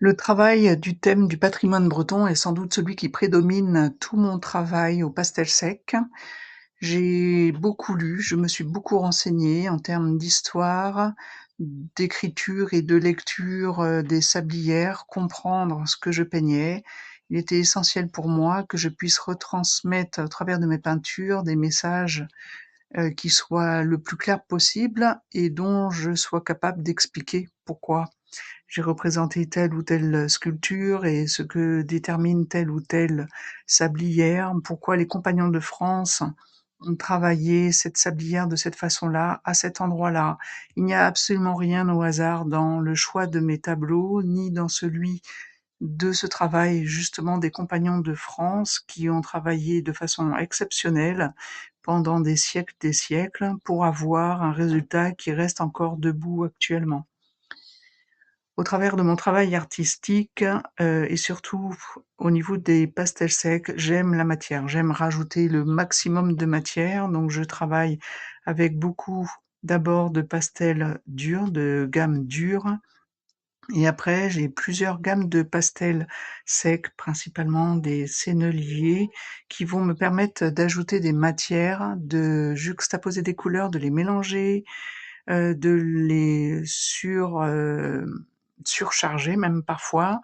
Le travail du thème du patrimoine breton est sans doute celui qui prédomine tout mon travail au pastel sec. J'ai beaucoup lu, je me suis beaucoup renseignée en termes d'histoire, d'écriture et de lecture, des sablières, comprendre ce que je peignais. Il était essentiel pour moi que je puisse retransmettre, au travers de mes peintures, des messages, qui soient le plus clairs possible et dont je sois capable d'expliquer pourquoi j'ai représenté telle ou telle sculpture et ce que détermine telle ou telle sablière, pourquoi les compagnons de France ont travaillé cette sablière de cette façon-là, à cet endroit-là. Il n'y a absolument rien au hasard dans le choix de mes tableaux, ni dans celui de ce travail justement des compagnons de France qui ont travaillé de façon exceptionnelle pendant des siècles pour avoir un résultat qui reste encore debout actuellement. Au travers de mon travail artistique, et surtout au niveau des pastels secs, j'aime la matière. J'aime rajouter le maximum de matière, donc je travaille avec beaucoup d'abord de pastels durs, de gamme dure et après j'ai plusieurs gammes de pastels secs, principalement des senneliers, qui vont me permettre d'ajouter des matières, de juxtaposer des couleurs, de les mélanger, de les surcharger même parfois.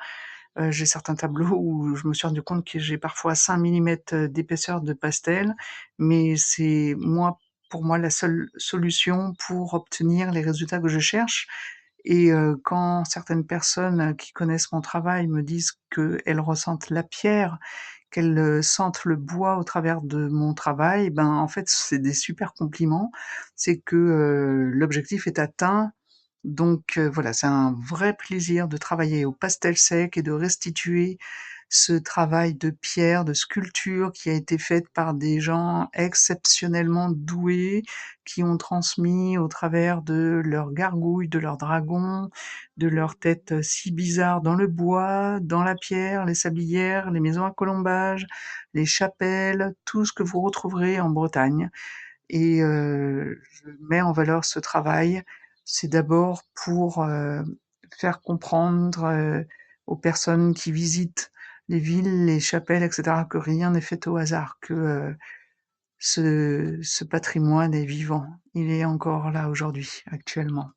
J'ai certains tableaux où je me suis rendu compte que j'ai parfois 5 millimètres d'épaisseur de pastel, mais c'est moi pour moi la seule solution pour obtenir les résultats que je cherche et quand certaines personnes qui connaissent mon travail me disent qu'elles ressentent la pierre, qu'elles, sentent le bois au travers de mon travail, ben, en fait, c'est des super compliments. C'est que, l'objectif est atteint donc voilà, c'est un vrai plaisir de travailler au pastel sec et de restituer ce travail de pierre, de sculpture qui a été faite par des gens exceptionnellement doués, qui ont transmis au travers de leurs gargouilles, de leurs dragons, de leurs têtes, si bizarres dans le bois, dans la pierre, les sablières, les maisons à colombages, les chapelles, tout ce que vous retrouverez en Bretagne et je mets en valeur ce travail. C'est d'abord pour, faire comprendre, aux personnes qui visitent les villes, les chapelles et cetera, que rien n'est fait au hasard, que, ce patrimoine est vivant. Il est encore là aujourd'hui, actuellement.